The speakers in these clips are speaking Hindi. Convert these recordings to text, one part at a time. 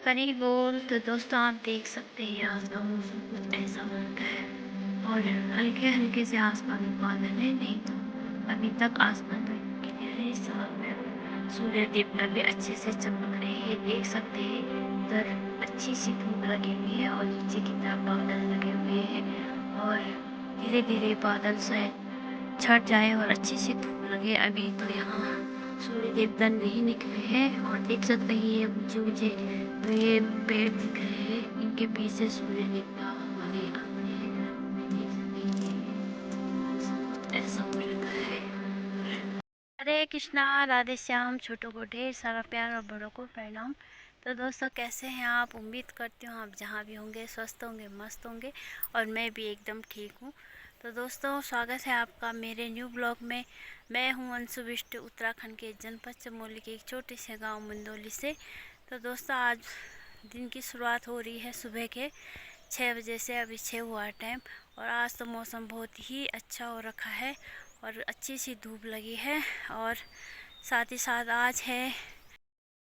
हरी बोल। तो दोस्तों आप देख सकते हैं यहाँ का मौसम कुछ ऐसा होता है और हल्के हल्के से आसमान में बादल है, नहीं तो अभी तक आसमान तो क्लियर है, साफ है। सूर्य देवता भी अच्छे से चमक रहे हैं, देख सकते हैं उधर अच्छी सी धूप लगी हुई है और नीचे की तरफ बादल लगे हुए हैं और धीरे धीरे बादल से छट जाए और अच्छी सी धूप लगे। अभी तो यहाँ सूर्य देवता नहीं निकले हैं और देख सकते हैं ये ऊंचे ऊंचे वे पेड़ दिख रहे हैं, इनके पीछे सूर्य देवता हमारे अपने देख सकते हैं ऐसा हो रखा है। हरे कृष्णा, राधे श्याम। छोटों को ढेर सारा प्यार और बड़ों को प्रणाम। तो दोस्तों कैसे हैं आप? उम्मीद करती हूँ आप जहाँ भी होंगे स्वस्थ होंगे, मस्त होंगे और मैं भी एकदम ठीक हूँ। तो दोस्तों स्वागत है आपका मेरे न्यू ब्लॉग में। मैं हूँ अंशु बिष्ट, उत्तराखंड के जनपद चमोली के एक छोटे से गांव मंदोली से। तो दोस्तों आज दिन की शुरुआत हो रही है सुबह के 6 बजे से। अभी 6 हुआ टाइम और आज तो मौसम बहुत ही अच्छा हो रखा है और अच्छी सी धूप लगी है और साथ ही साथ आज है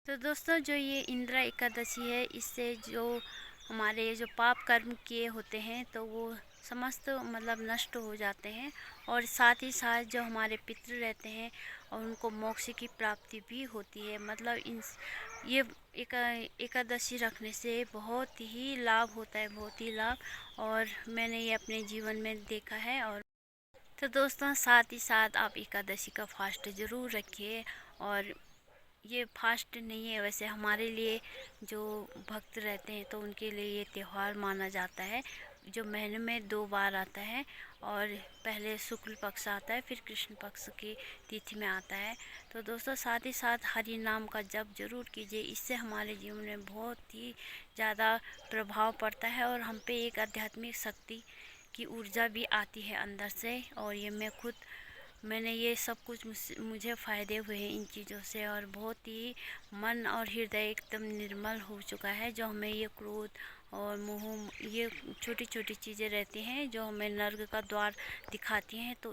तो दोस्तों जो ये इंदिरा एकादशी है, इससे जो हमारे जो पाप कर्म किए होते हैं तो वो समस्त मतलब नष्ट हो जाते हैं और साथ ही साथ जो हमारे पितृ रहते हैं और उनको मोक्ष की प्राप्ति भी होती है। मतलब इन ये एकादशी रखने से बहुत ही लाभ होता है, बहुत ही लाभ, और मैंने ये अपने जीवन में देखा है। और तो दोस्तों साथ ही साथ आप एकादशी का फास्ट ज़रूर रखिए। और ये फास्ट नहीं है वैसे, हमारे लिए जो भक्त रहते हैं तो उनके लिए ये त्यौहार माना जाता है जो महीने में 2 बार आता है और पहले शुक्ल पक्ष आता है फिर कृष्ण पक्ष की तिथि में आता है। तो दोस्तों साथ ही साथ हरि नाम का जप जरूर कीजिए, इससे हमारे जीवन में बहुत ही ज़्यादा प्रभाव पड़ता है और हम पे एक आध्यात्मिक शक्ति की ऊर्जा भी आती है अंदर से। और ये मैंने ये सब कुछ मुझे फ़ायदे हुए हैं इन चीज़ों से और बहुत ही मन और हृदय एकदम निर्मल हो चुका है। जो हमें ये क्रोध और मोह, ये छोटी छोटी चीज़ें रहती हैं जो हमें नर्क का द्वार दिखाती हैं, तो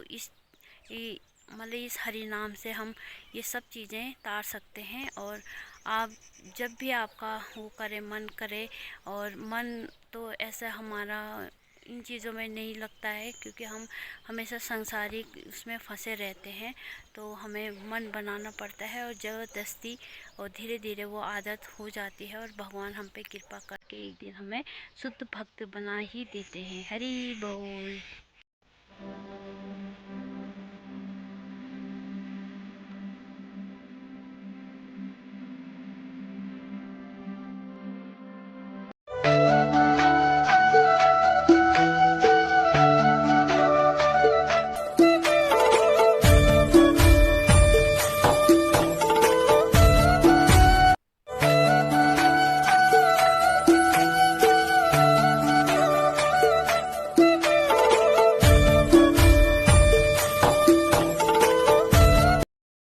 मतलब इस हरि नाम से हम ये सब चीज़ें तार सकते हैं। और आप जब भी आपका वो करे, मन करे, और मन तो ऐसा हमारा इन चीज़ों में नहीं लगता है क्योंकि हम हमेशा सांसारिक उसमें फंसे रहते हैं, तो हमें मन बनाना पड़ता है और ज़बरदस्ती, और धीरे धीरे वो आदत हो जाती है और भगवान हम पे कृपा करके एक दिन हमें शुद्ध भक्त बना ही देते हैं। हरि बोल।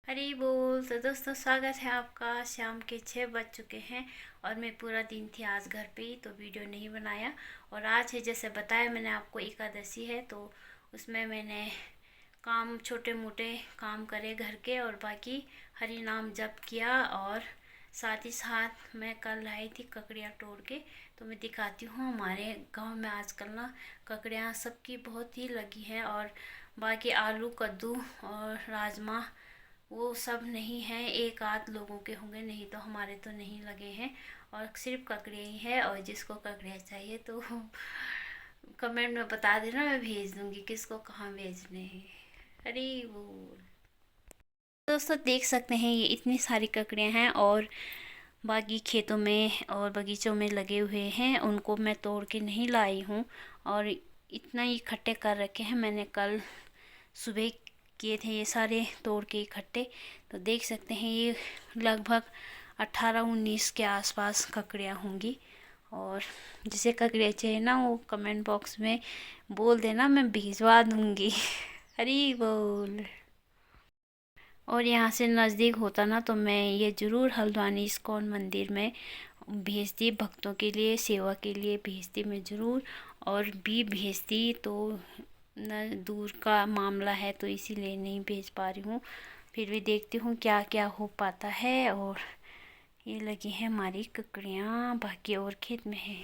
हरी बोल। तो दोस्तों स्वागत है आपका। शाम के 6 बज चुके हैं और मैं पूरा दिन थी आज घर पे ही, तो वीडियो नहीं बनाया। और आज है जैसे बताया मैंने आपको एकादशी है, तो उसमें मैंने काम छोटे मोटे काम करे घर के और बाकी हरि नाम जप किया। और साथ ही साथ मैं कल लाई थी ककड़ियाँ तोड़ के, तो मैं दिखाती हूँ। हमारे गांव में आजकल ना ककड़ियाँ सबकी बहुत ही लगी हैं और बाकी आलू, कद्दू और राजमा वो सब नहीं है, एक आध लोगों के होंगे, नहीं तो हमारे तो नहीं लगे हैं। और सिर्फ ककड़ियाँ ही है, और जिसको ककड़ियाँ चाहिए तो कमेंट में बता देना, मैं भेज दूँगी किसको कहाँ भेजने हैं। हरी बोल। दोस्तों देख सकते हैं ये इतनी सारी ककड़ियाँ हैं और बाकी खेतों में और बगीचों में लगे हुए हैं, उनको मैं तोड़ के नहीं लाई हूँ। और इतना इकट्ठे कर रखे हैं मैंने, कल सुबह किए थे ये सारे तोड़ के इकट्ठे। तो देख सकते हैं ये लगभग 18-19 के आसपास ककड़ियाँ होंगी। और जिसे ककड़ियाँ चाहिए ना वो कमेंट बॉक्स में बोल देना, मैं भिजवा दूँगी। हरी बोल। और यहाँ से नज़दीक होता ना तो मैं ये ज़रूर हल्द्वानी इस्कॉन मंदिर में भेजती, भक्तों के लिए सेवा के लिए भेजती मैं ज़रूर। और भी भेजती तो न दूर का मामला है तो इसीलिए नहीं भेज पा रही हूँ। फिर भी देखती हूँ क्या क्या हो पाता है। और ये लगी है हमारी ककड़ियाँ, बाकी और खेत में है।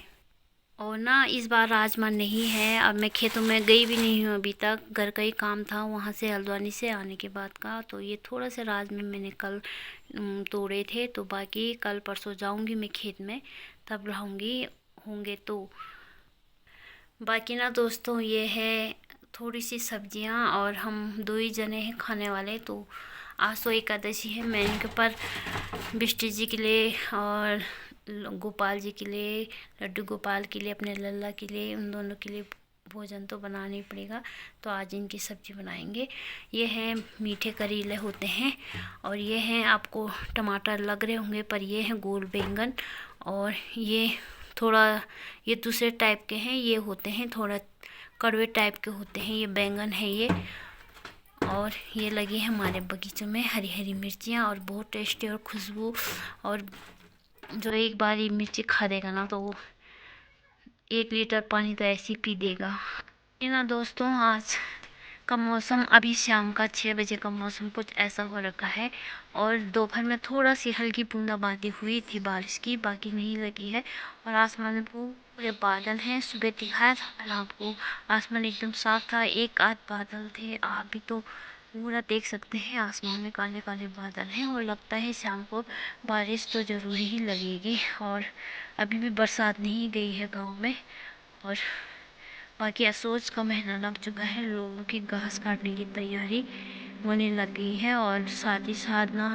और ना इस बार राजमा नहीं है। अब मैं खेतों में गई भी नहीं हूँ अभी तक, घर का ही काम था वहाँ से हल्द्वानी से आने के बाद का। तो ये थोड़ा सा राजमा मैंने कल तोड़े थे, तो बाकी कल परसों जाऊँगी मैं खेत में, तब रहूँगी होंगे तो। बाकी ना दोस्तों ये है थोड़ी सी सब्जियाँ, और हम 2 ही जने हैं खाने वाले। तो आज तो एकादशी है, मैं इनके ऊपर बिष्टि जी के लिए और गोपाल जी के लिए, लड्डू गोपाल के लिए, अपने लल्ला के लिए, उन दोनों के लिए भोजन तो बनाना ही पड़ेगा। तो आज इनकी सब्ज़ी बनाएंगे। ये हैं मीठे करेले होते हैं, और ये हैं, आपको टमाटर लग रहे होंगे पर ये हैं गोल बैंगन। और ये थोड़ा ये दूसरे टाइप के हैं, ये होते हैं थोड़ा कड़वे टाइप के होते हैं, ये बैंगन है ये। और ये लगी है हमारे बगीचों में हरी हरी मिर्चियाँ, और बहुत टेस्टी और खुशबू। और जो एक बार ये मिर्ची खा देगा ना तो वो 1 लीटर पानी तो ऐसे ही पी देगा। ये ना दोस्तों आज का मौसम, अभी शाम का 6 बजे का मौसम कुछ ऐसा हो रखा है। और दोपहर में थोड़ा सी हल्की बूंदाबांदी हुई थी बारिश की, बाकी नहीं लगी है। और आसमान में पूरे बादल हैं। सुबह दिखाया था मैंने आपको, आसमान एकदम साफ था, एक आध बादल थे। अभी तो पूरा देख सकते हैं आसमान में काले काले बादल हैं, और लगता है शाम को बारिश तो ज़रूरी ही लगेगी। और अभी भी बरसात नहीं गई है गाँव में। और बाकी असोज का महीना लग चुका है, लोगों की घास काटने की तैयारी होने लग गई है। और साथ ही साथ ना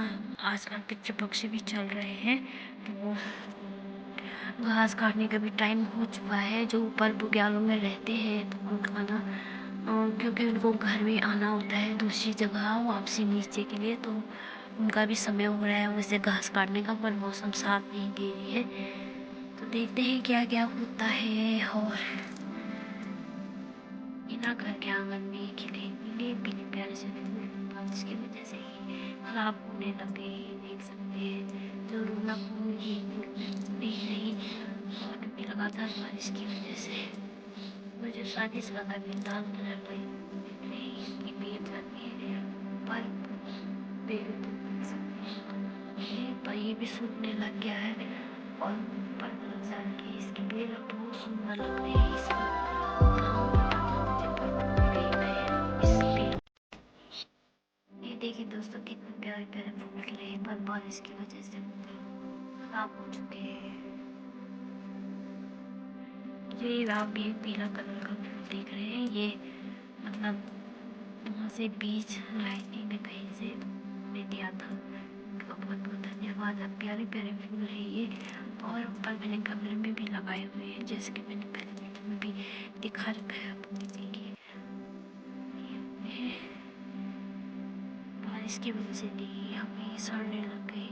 आजकल पितृ पक्ष भी चल रहे हैं, तो घास काटने का भी टाइम हो चुका है। जो ऊपर बुग्यालों में रहते हैं तो उनका ना क्योंकि उनको घर में आना होता है दूसरी जगह वापसी नीचे के लिए, तो उनका भी समय हो रहा है वैसे घास काटने का, पर मौसम साथ नहीं दे रही है। तो देखते हैं क्या क्या होता है। और बिना घर के आंगन में खिले पीले पीले प्यारे से फूल बारिश की वजह से ही खराब होने लगे, देख सकते हैं। जो रोना फूल ही नहीं और भी लगातार बारिश की वजह से मुझे शादी से लगा भी दाल नहीं इसकी पेड़ जाती है पर पेड़ पर ये भी सूखने लग गया है। और पर की इसके पेड़ बहुत सुंदर लगते हैं। इसका नाम पता था मुझे पर कहीं मैं इस पेड़, ये देखिए दोस्तों कितने प्यारे प्यारे फूल खिले हैं, पर बारिश की वजह से खराब हो चुके हैं। ये आप ये पीला कलर का फूल देख रहे हैं, ये मतलब वहाँ से बीज लाई थी मैं कहीं से, ले दिया था। बहुत बहुत धन्यवाद। अब प्यारे प्यारे फूल है ये। और ऊपर मैंने गमले में भी लगाए हुए हैं, जैसे कि मैंने पहले वीडियो में भी दिखा रखा है आपको। देखिए बारिश की वजह से नहीं हमें सड़ने लग गई।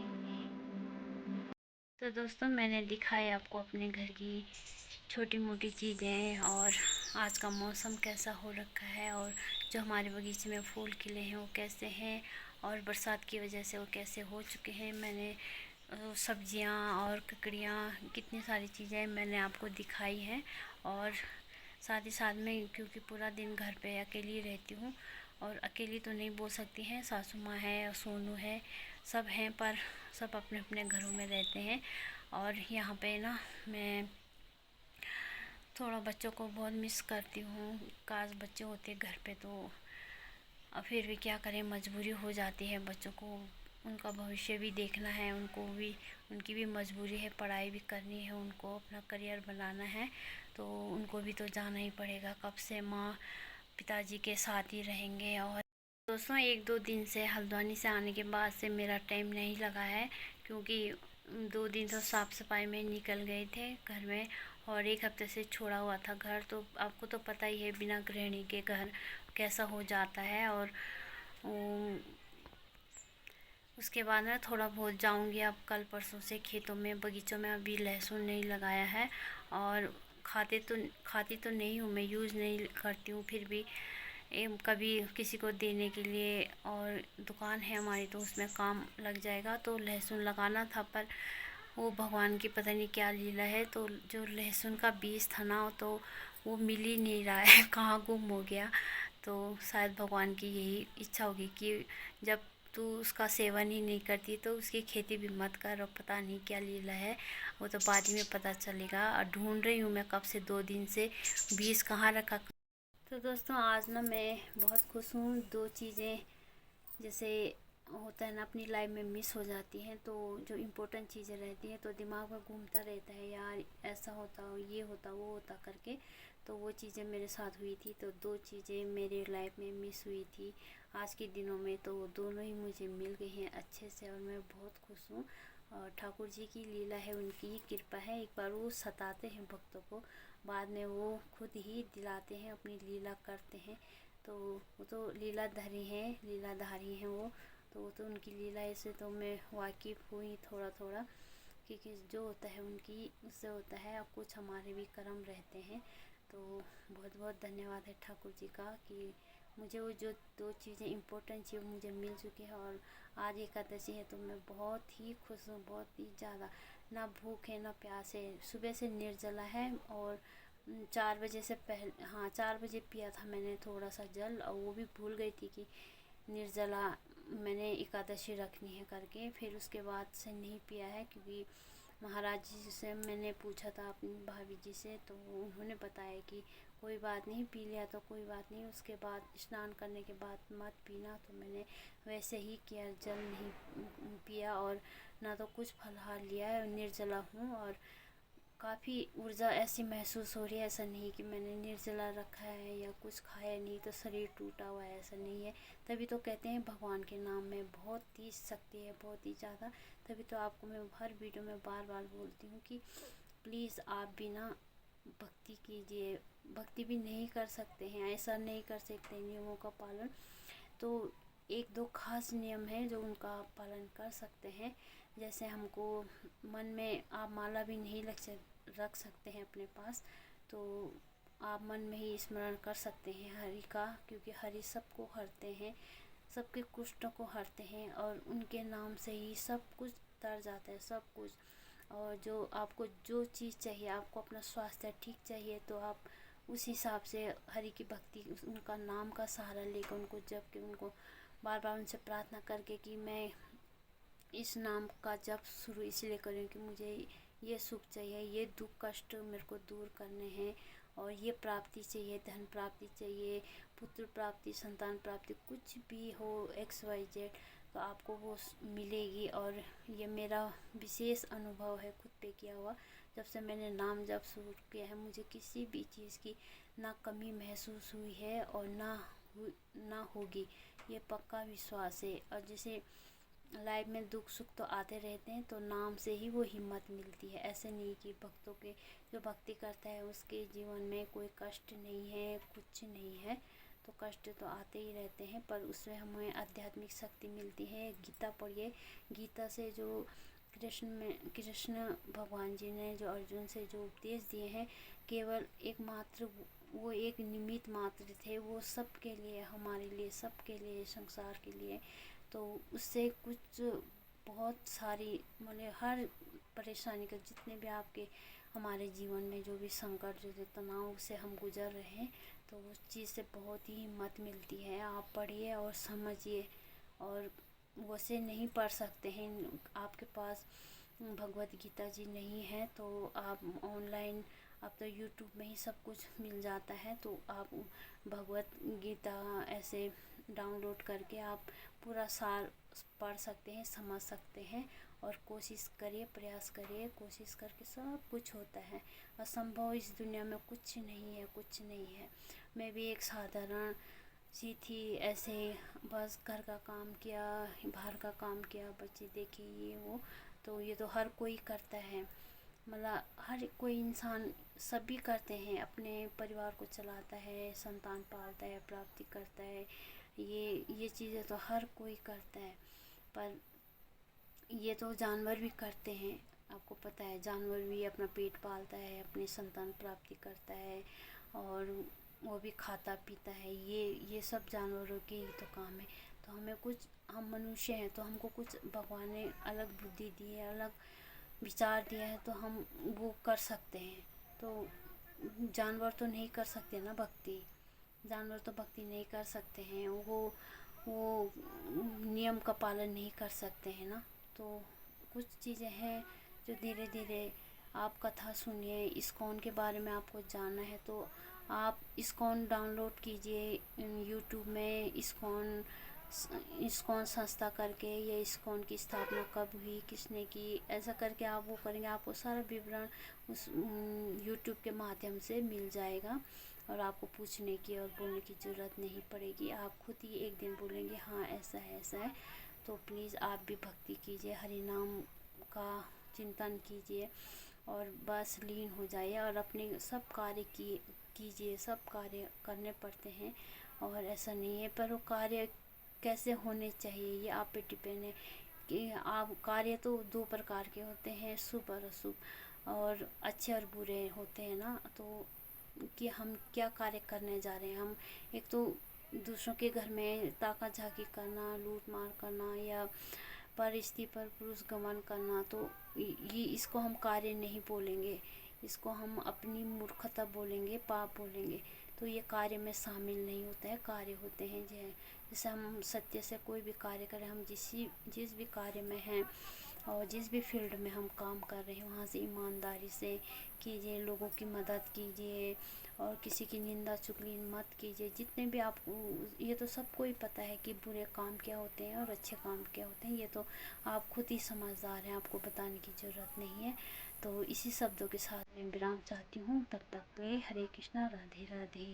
तो दोस्तों मैंने दिखाया आपको अपने घर की छोटी मोटी चीज़ें, और आज का मौसम कैसा हो रखा है, और जो हमारे बगीचे में फूल खिले हैं वो कैसे हैं, और बरसात की वजह से वो कैसे हो चुके हैं। मैंने सब्जियां और ककड़ियाँ कितनी सारी चीज़ें मैंने आपको दिखाई हैं। और साथ ही साथ में क्योंकि पूरा दिन घर पे अकेली रहती हूँ, और अकेली तो नहीं बोल सकती हैं, सासू माँ है, सोनू है, सब हैं, पर सब अपने अपने घरों में रहते हैं। और यहाँ पे ना मैं थोड़ा बच्चों को बहुत मिस करती हूँ, काश बच्चे होते घर पे। तो अब फिर भी क्या करें, मजबूरी हो जाती है, बच्चों को उनका भविष्य भी देखना है, उनको भी उनकी भी मजबूरी है, पढ़ाई भी करनी है, उनको अपना करियर बनाना है, तो उनको भी तो जाना ही पड़ेगा। कब से माँ पिताजी के साथ ही रहेंगे। और दोस्तों 1-2 दिन से हल्द्वानी से आने के बाद से मेरा टाइम नहीं लगा है, क्योंकि 2 दिन तो साफ़ सफाई में निकल गए थे घर में, और 1 हफ्ते से छोड़ा हुआ था घर। तो आपको तो पता ही है बिना गृहिणी के घर कैसा हो जाता है। और उसके बाद मैं थोड़ा बहुत जाऊंगी अब कल परसों से खेतों में, बगीचों में। अभी लहसुन नहीं लगाया है, और खाती तो नहीं हूँ मैं, यूज़ नहीं करती हूँ, फिर भी कभी किसी को देने के लिए, और दुकान है हमारी तो उसमें काम लग जाएगा। तो लहसुन लगाना था, पर वो भगवान की पता नहीं क्या लीला है, तो जो लहसुन का बीज था ना, तो वो मिल ही नहीं रहा है कहाँ गुम हो गया। तो शायद भगवान की यही इच्छा होगी कि जब तू उसका सेवन ही नहीं करती तो उसकी खेती भी मत कर। और पता नहीं क्या लीला है, वो तो बाद ही में पता चलेगा। और ढूंढ रही हूँ मैं कब से, 2 दिन से, बीज कहाँ रखा। तो दोस्तों आज ना मैं बहुत खुश हूँ। 2 चीज़ें जैसे होता है ना अपनी लाइफ में मिस हो जाती हैं, तो जो इम्पोर्टेंट चीज़ें रहती हैं तो दिमाग में घूमता रहता है, यार ऐसा होता, ये होता, वो होता करके। तो वो चीज़ें मेरे साथ हुई थी। तो 2 चीज़ें मेरे लाइफ में मिस हुई थी आज के दिनों में, तो दोनों ही मुझे मिल गई हैं अच्छे से, और मैं बहुत खुश हूँ। और ठाकुर जी की लीला है, उनकी ही कृपा है। एक बार वो सताते हैं भक्तों को, बाद में वो खुद ही दिलाते हैं, अपनी लीला करते हैं। तो वो तो लीलाधारी हैं वो। तो वो तो उनकी लीला से तो मैं वाकिफ़ हुई थोड़ा थोड़ा, क्योंकि जो होता है उनकी उससे होता है। अब कुछ हमारे भी कर्म रहते हैं। तो बहुत बहुत धन्यवाद है ठाकुर जी का कि मुझे वो जो 2 चीज़ें इम्पोर्टेंट चीज़ मुझे मिल चुकी है। और आज एकादशी है तो मैं बहुत ही खुश हूँ, बहुत ही ज़्यादा। ना भूख है ना प्यास है, सुबह से निर्जला है। और 4 बजे से पहले, हाँ 4 बजे पिया था मैंने थोड़ा सा जल, और वो भी भूल गई थी कि निर्जला मैंने एकादशी रखनी है करके। फिर उसके बाद से नहीं पिया है, क्योंकि महाराज जी से मैंने पूछा था अपनी भाभी जी से, तो उन्होंने बताया कि कोई बात नहीं, पी लिया तो कोई बात नहीं, उसके बाद स्नान करने के बाद मत पीना। तो मैंने वैसे ही किया, जल नहीं पिया और ना तो कुछ फलहार लिया है, निर्जला हूँ। और काफ़ी ऊर्जा ऐसी महसूस हो रही है। ऐसा नहीं कि मैंने निर्जला रखा है या कुछ खाया नहीं तो शरीर टूटा हुआ है, ऐसा नहीं है। तभी तो कहते हैं भगवान के नाम में बहुत ही शक्ति है, बहुत ही ज़्यादा। तभी तो आपको मैं हर वीडियो में बार बार बोलती हूँ कि प्लीज़ आप भी ना भक्ति कीजिए। भक्ति भी नहीं कर सकते हैं, ऐसा नहीं कर सकते नियमों का पालन, तो 1-2 खास नियम हैं जो उनका आप पालन कर सकते हैं। जैसे हमको मन में आप माला भी नहीं रख सकते हैं अपने पास, तो आप मन में ही स्मरण कर सकते हैं हरि का, क्योंकि हरि सबको हरते हैं, सबके कुष्ठों को हरते हैं, और उनके नाम से ही सब कुछ तर जाता है, सब कुछ। और जो आपको जो चीज़ चाहिए, आपको अपना स्वास्थ्य ठीक चाहिए, तो आप उस हिसाब से हरि की भक्ति, उनका नाम का सहारा लेकर उनको जप के, उनको बार बार उनसे प्रार्थना करके कि मैं इस नाम का जप शुरू इसलिए करूँ कि मुझे ये सुख चाहिए, ये दुख कष्ट मेरे को दूर करने हैं, और ये प्राप्ति चाहिए, धन प्राप्ति चाहिए, पुत्र प्राप्ति, संतान प्राप्ति, कुछ भी हो XYZ, तो आपको वो मिलेगी। और ये मेरा विशेष अनुभव है खुद पे किया हुआ। जब से मैंने नाम जप शुरू किया है, मुझे किसी भी चीज़ की ना कमी महसूस हुई है और ना होगी, ये पक्का विश्वास है। और जैसे लाइफ में दुख सुख तो आते रहते हैं, तो नाम से ही वो हिम्मत मिलती है। ऐसे नहीं कि भक्तों के, जो भक्ति करता है उसके जीवन में कोई कष्ट नहीं है, कुछ नहीं है। तो कष्ट तो आते ही रहते हैं, पर उसमें हमें आध्यात्मिक शक्ति मिलती है। गीता पढ़िए, गीता से जो कृष्ण भगवान जी ने जो अर्जुन से जो उपदेश दिए हैं, केवल एकमात्र वो एक निमित्त मात्र थे, वो सबके लिए, हमारे लिए, सबके लिए, संसार के लिए। तो उससे कुछ बहुत सारी, मतलब हर परेशानी का, जितने भी आपके हमारे जीवन में जो भी संकट, जो तनाव से हम गुजर रहे हैं, तो उस चीज़ से बहुत ही हिम्मत मिलती है। आप पढ़िए और समझिए। और वैसे नहीं पढ़ सकते हैं, आपके पास भगवत गीता जी नहीं है, तो आप ऑनलाइन, अब तो यूट्यूब में ही सब कुछ मिल जाता है, तो आप भगवत गीता ऐसे डाउनलोड करके आप पूरा साल पढ़ सकते हैं, समझ सकते हैं। और कोशिश करिए, प्रयास करिए, कोशिश करके सब कुछ होता है। असंभव इस दुनिया में कुछ नहीं है, कुछ नहीं है। मैं भी एक साधारण सी थी, ऐसे बस घर का काम किया, बाहर का काम किया, बच्चे देखे, ये वो। तो ये तो हर कोई करता है, मतलब हर कोई इंसान सभी करते हैं, अपने परिवार को चलाता है, संतान पालता है, प्राप्ति करता है, ये चीज़ें तो हर कोई करता है। पर ये तो जानवर भी करते हैं, आपको पता है, जानवर भी अपना पेट पालता है, अपनी संतान प्राप्ति करता है, और वो भी खाता पीता है, ये सब जानवरों के ही तो काम है। तो हमें कुछ, हम मनुष्य हैं तो हमको कुछ भगवान ने अलग बुद्धि दी है, अलग विचार दिया है, तो हम वो कर सकते हैं। तो जानवर तो नहीं कर सकते ना भक्ति, जानवर तो भक्ति नहीं कर सकते हैं, वो नियम का पालन नहीं कर सकते हैं ना। तो कुछ चीज़ें हैं जो धीरे धीरे, आप कथा सुनिए, इस्कॉन के बारे में आपको जानना है तो आप इस्कॉन डाउनलोड कीजिए यूट्यूब में, इस्कॉन संस्था करके, ये इस्कॉन की स्थापना कब हुई, किसने की, ऐसा करके आप वो करेंगे, आपको सारा विवरण उस यूट्यूब के माध्यम से मिल जाएगा, और आपको पूछने की और बोलने की ज़रूरत नहीं पड़ेगी, आप खुद ही एक दिन बोलेंगे हाँ ऐसा है ऐसा है। तो प्लीज़ आप भी भक्ति कीजिए, हरि नाम का चिंतन कीजिए, और बस लीन हो जाइए, और अपने सब कार्य कीजिए, सब कार्य करने पड़ते हैं, और ऐसा नहीं है, पर वो कार्य कैसे होने चाहिए ये आप पे डिपेंड है, कि आप कार्य तो दो प्रकार के होते हैं, शुभ और अशुभ, और अच्छे और बुरे होते हैं ना। तो कि हम क्या कार्य करने जा रहे हैं, हम एक तो दूसरों के घर में ताका झाकी करना, लूट मार करना, या पर स्त्री पर पुरुष गमन करना, तो ये इसको हम कार्य नहीं बोलेंगे, इसको हम अपनी मूर्खता बोलेंगे, पाप बोलेंगे। तो ये कार्य में शामिल नहीं होता है, कार्य होते हैं जैसे हम सत्य से कोई भी कार्य करें, हम जिस भी कार्य में हैं और जिस भी फील्ड में हम काम कर रहे हैं, वहाँ से ईमानदारी से कीजिए, लोगों की मदद कीजिए, और किसी की निंदा चुगली मत कीजिए। जितने भी आप, ये तो सबको ही पता है कि बुरे काम क्या होते हैं और अच्छे काम क्या होते हैं, ये तो आप खुद ही समझदार हैं, आपको बताने की ज़रूरत नहीं है। तो इसी शब्दों के साथ मैं विराम चाहती हूँ, तब तक के लिए हरे कृष्णा, राधे राधे।